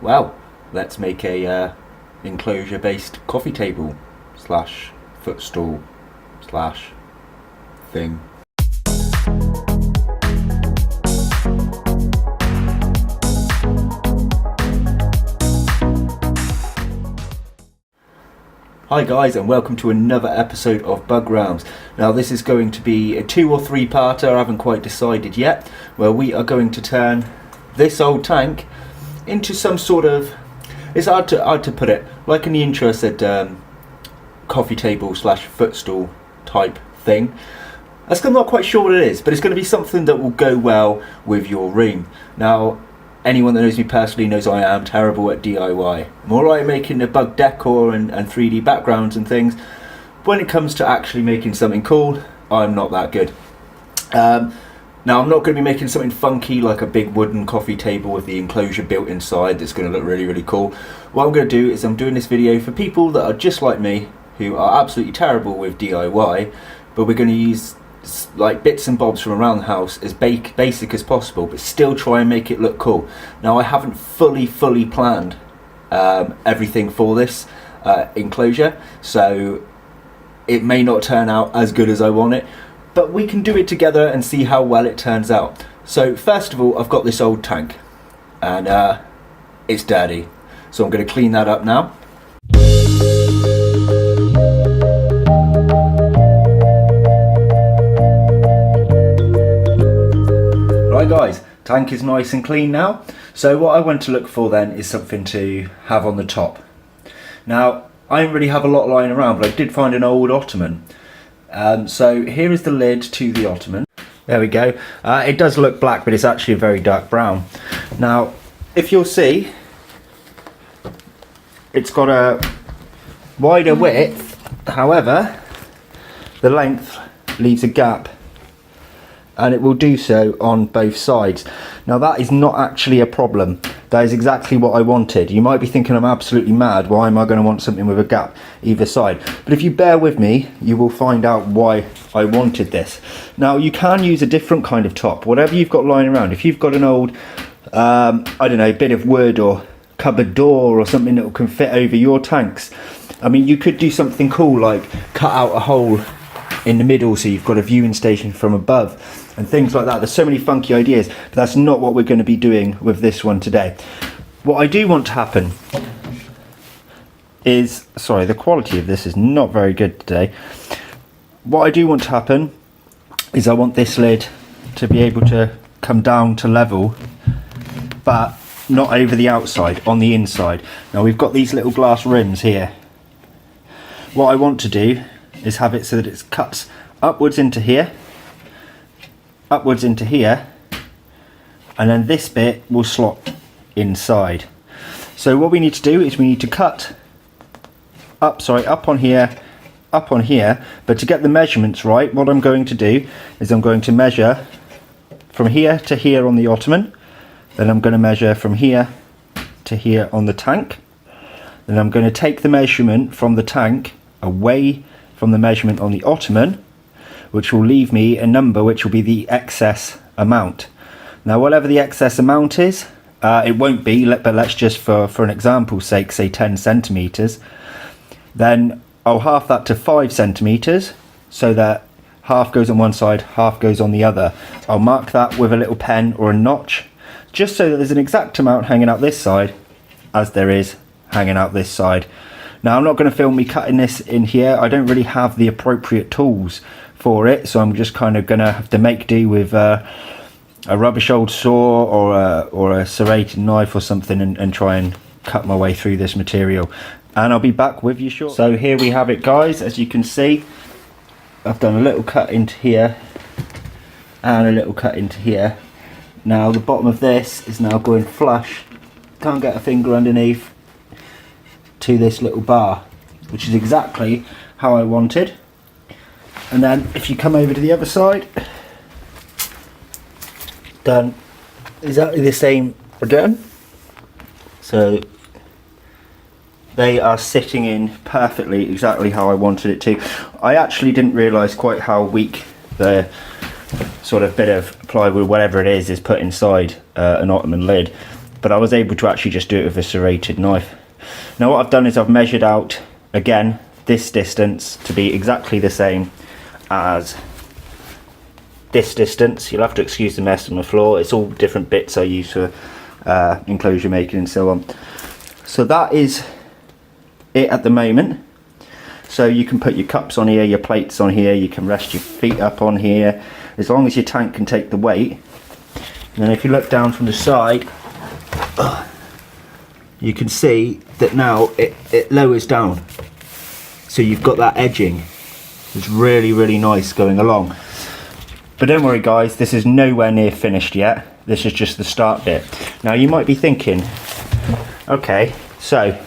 Well, let's make a enclosure based coffee table slash footstool slash thing. Hi guys, and welcome to another episode of Bug Realms. Now this is going to be a 2 or 3 parter, I haven't quite decided yet, where we are going to turn this old tank into some sort of, it's hard to put it, like in the intro I said, coffee table slash footstool type thing. I'm not quite sure what it is, but it's going to be something that will go well with your room. Now, anyone that knows me personally knows I am terrible at DIY. I'm alright at making the bug decor and 3D backgrounds and things. When it comes to actually making something cool, I'm not that good. Now I'm not going to be making something funky like a big wooden coffee table with the enclosure built inside that's going to look really, really cool. What I'm going to do is I'm doing this video for people that are just like me, who are absolutely terrible with DIY, but we're going to use like bits and bobs from around the house as basic as possible, but still try and make it look cool. Now I haven't fully planned everything for this enclosure, so it may not turn out as good as I want it, but we can do it together and see how well it turns out. So first of all, I've got this old tank and it's dirty, so I'm going to clean that up now. Right guys, tank is nice and clean now. So what I want to look for then is something to have on the top. Now, I didn't really have a lot lying around, but I did find an old ottoman. So here is the lid to the ottoman. There we go. It does look black, but it's actually a very dark brown. Now, if you'll see, it's got a wider width, however, the length leaves a gap, and it will do so on both sides. Now that is not actually a problem. That is exactly what I wanted. You might be thinking I'm absolutely mad. Why am I going to want something with a gap either side? But if you bear with me, you will find out why I wanted this. Now you can use a different kind of top, whatever you've got lying around. If you've got an old, I don't know, bit of wood or cupboard door or something that can fit over your tanks. I mean, you could do something cool like cut out a hole in the middle so you've got a viewing station from above and things like that. There's so many funky ideas, but that's not what we're going to be doing with this one today. What I do want to happen is, sorry, the quality of this is not very good today. What I do want to happen is I want this lid to be able to come down to level, but not over the outside, on the inside. Now we've got these little glass rims here. What I want to do is have it so that it cuts upwards into here, and then this bit will slot inside. So what we need to do is we need to cut up on here, but to get the measurements right, what I'm going to do is I'm going to measure from here to here on the ottoman, then I'm going to measure from here to here on the tank, then I'm going to take the measurement from the tank away from the measurement on the ottoman, which will leave me a number which will be the excess amount. Now whatever the excess amount is, it won't be, but let's just for an example's sake say 10 centimeters, then I'll half that to 5 centimeters so that half goes on one side, half goes on the other. I'll mark that with a little pen or a notch, just so that there's an exact amount hanging out this side as there is hanging out this side. Now I'm not going to film me cutting this in here. I don't really have the appropriate tools for it, so I'm just kind of going to have to make do with a rubbish old saw or a serrated knife or something and try and cut my way through this material. And I'll be back with you shortly. So here we have it guys, as you can see, I've done a little cut into here and a little cut into here. Now the bottom of this is now going flush, can't get a finger underneath, to this little bar, which is exactly how I wanted. And then if you come over to the other side, done exactly the same again. So they are sitting in perfectly exactly how I wanted it to. I actually didn't realise quite how weak the sort of bit of plywood, whatever it is put inside an ottoman lid. but I was able to actually just do it with a serrated knife. Now what I've done is I've measured out again this distance to be exactly the same as this distance. You'll have to excuse the mess on the floor, it's all different bits I use for enclosure making and so on. So that is it at the moment. So you can put your cups on here, your plates on here, you can rest your feet up on here, as long as your tank can take the weight. And then if you look down from the side, you can see that now it lowers down. So you've got that edging. It's really nice going along. But don't worry guys, this is nowhere near finished yet. This is just the start bit. Now you might be thinking, okay, so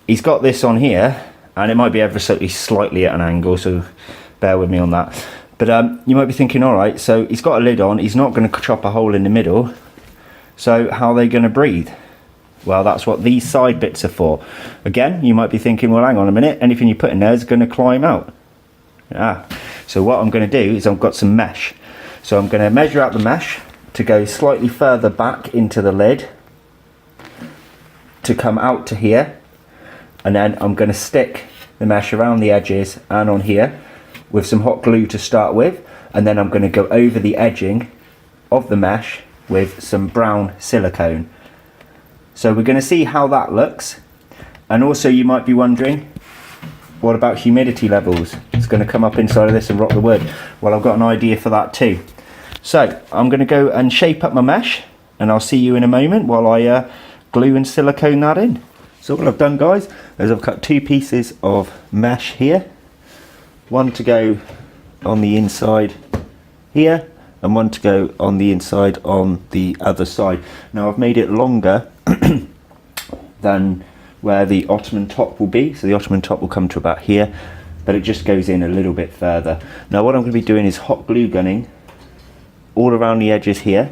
he's got this on here, and it might be ever so slightly at an angle, so bear with me on that. But you might be thinking, alright, so he's got a lid on, he's not going to chop a hole in the middle, so how are they going to breathe? Well, that's what these side bits are for. Again, you might be thinking, well, hang on a minute, anything you put in there is going to climb out. So what I'm going to do is I've got some mesh. So I'm going to measure out the mesh to go slightly further back into the lid, to come out to here, and then I'm going to stick the mesh around the edges and on here with some hot glue to start with, and then I'm going to go over the edging of the mesh with some brown silicone. So we're going to see how that looks. And also you might be wondering, what about humidity levels? It's going to come up inside of this and rot the wood. Well, I've got an idea for that too. So I'm going to go and shape up my mesh, and I'll see you in a moment while I glue and silicone that in. So what I've done guys is I've cut 2 pieces of mesh here. One to go on the inside here, and one to go on the inside on the other side. Now I've made it longer than where the ottoman top will be, so the ottoman top will come to about here, but it just goes in a little bit further. Now what I'm going to be doing is hot glue gunning all around the edges here,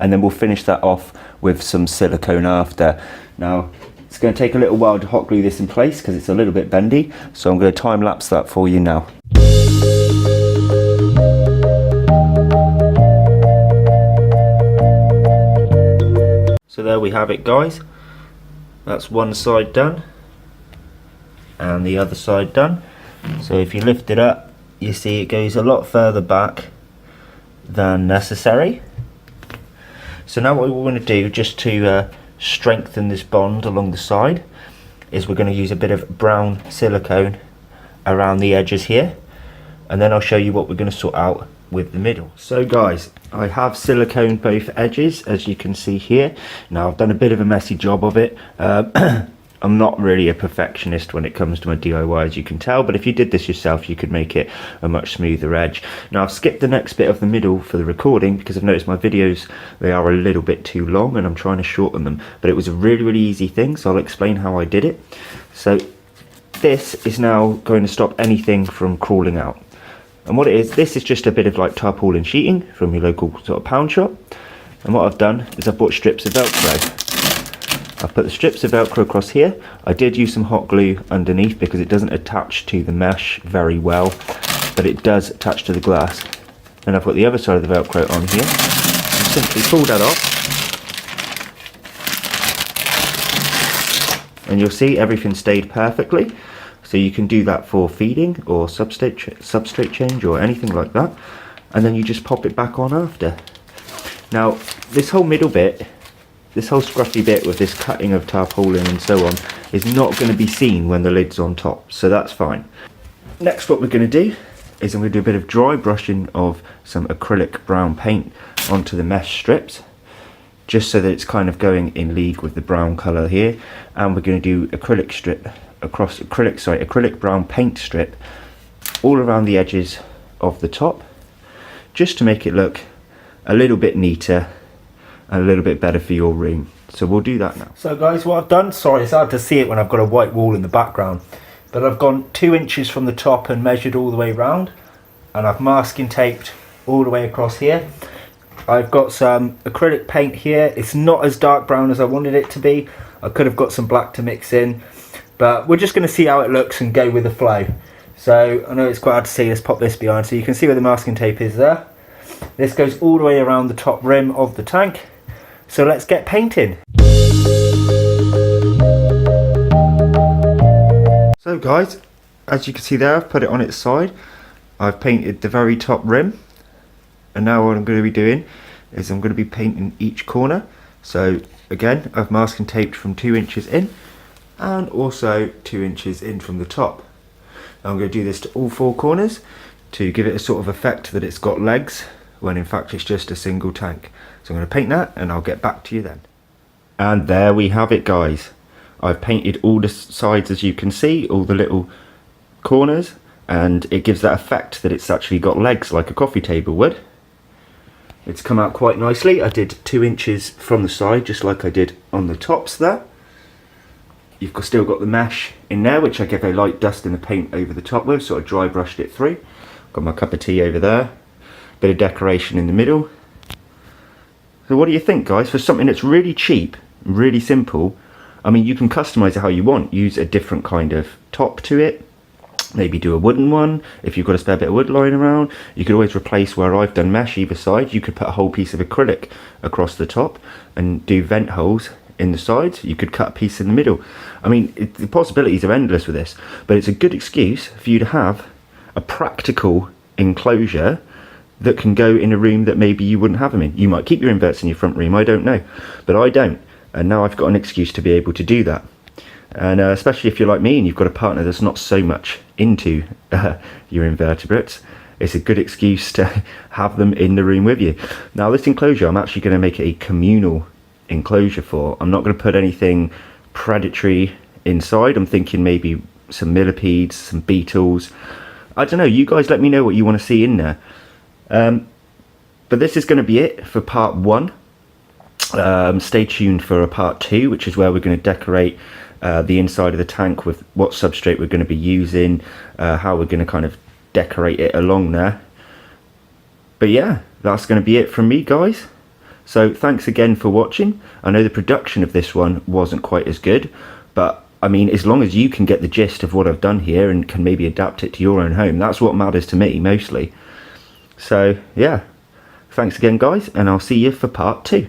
and then we'll finish that off with some silicone after. Now it's going to take a little while to hot glue this in place because it's a little bit bendy, so I'm going to time lapse that for you now. So there we have it guys, that's one side done and the other side done. So if you lift it up, you see it goes a lot further back than necessary. So now what we're going to do, just to strengthen this bond along the side, is we're going to use a bit of brown silicone around the edges here, and then I'll show you what we're going to sort out with the middle. So guys, I have silicone both edges, as you can see here. Now I've done a bit of a messy job of it. I'm not really a perfectionist when it comes to my DIY, as you can tell, but if you did this yourself you could make it a much smoother edge. Now I've skipped the next bit of the middle for the recording because I've noticed my videos, they are a little bit too long and I'm trying to shorten them, but it was a really easy thing, so I'll explain how I did it. So this is now going to stop anything from crawling out. And what it is, this is just a bit of like tarpaulin sheeting from your local sort of pound shop. And what I've done is I've bought strips of Velcro. I've put the strips of Velcro across here. I did use some hot glue underneath because it doesn't attach to the mesh very well, but it does attach to the glass. Then I've got the other side of the Velcro on here. And simply pull that off. And you'll see everything stayed perfectly. So you can do that for feeding or substrate change or anything like that. And then you just pop it back on after. Now, this whole middle bit, this whole scruffy bit with this cutting of tarpaulin and so on, is not going to be seen when the lid's on top, so that's fine. Next, what we're going to do is I'm going to do a bit of dry brushing of some acrylic brown paint onto the mesh strips, just so that it's kind of going in league with the brown colour here. And we're going to do acrylic brown paint strip all around the edges of the top, just to make it look a little bit neater and a little bit better for your room. So we'll do that now. So guys, what I've done, sorry it's hard to see it when I've got a white wall in the background, but I've gone 2 inches from the top and measured all the way round, and I've masking taped all the way across here. I've got some acrylic paint here. It's not as dark brown as I wanted it to be. I could have got some black to mix in, but we're just going to see how it looks and go with the flow. So I know it's quite hard to see, let's pop this behind so you can see where the masking tape is there. This goes all the way around the top rim of the tank. So let's get painting. So guys, as you can see there, I've put it on its side. I've painted the very top rim, and now what I'm going to be doing is I'm going to be painting each corner. So again, I've masking taped from 2 inches in and also 2 inches in from the top. Now I'm going to do this to all 4 corners to give it a sort of effect that it's got legs when in fact it's just a single tank. So I'm going to paint that and I'll get back to you then. And there we have it guys. I've painted all the sides, as you can see, all the little corners, and it gives that effect that it's actually got legs like a coffee table would. It's come out quite nicely. I did 2 inches from the side just like I did on the tops there. You've still got the mesh in there, which I gave a light dust in the paint over the top with, so I dry brushed it through. Got my cup of tea over there, bit of decoration in the middle. So what do you think guys? For something that's really cheap, really simple, I mean you can customize it how you want. Use a different kind of top to it. Maybe do a wooden one if you've got a spare bit of wood lying around. You could always replace where I've done mesh either side. You could put a whole piece of acrylic across the top and do vent holes in the sides. You could cut a piece in the middle. I mean, the possibilities are endless with this, but it's a good excuse for you to have a practical enclosure that can go in a room that maybe you wouldn't have them in. You might keep your inverts in your front room, I don't know, but I don't, and now I've got an excuse to be able to do that. And especially if you're like me and you've got a partner that's not so much into your invertebrates, it's a good excuse to have them in the room with you. Now this enclosure, I'm actually going to make it a communal enclosure for. I'm not going to put anything predatory inside. I'm thinking maybe some millipedes, some beetles. I don't know, you guys let me know what you want to see in there. But this is going to be it for part 1. Stay tuned for a part 2, which is where we're going to decorate the inside of the tank with what substrate we're going to be using, how we're going to kind of decorate it along there. But yeah, that's going to be it from me guys. So thanks again for watching. I know the production of this one wasn't quite as good, but I mean, as long as you can get the gist of what I've done here and can maybe adapt it to your own home, that's what matters to me mostly. So yeah, thanks again guys, and I'll see you for part 2.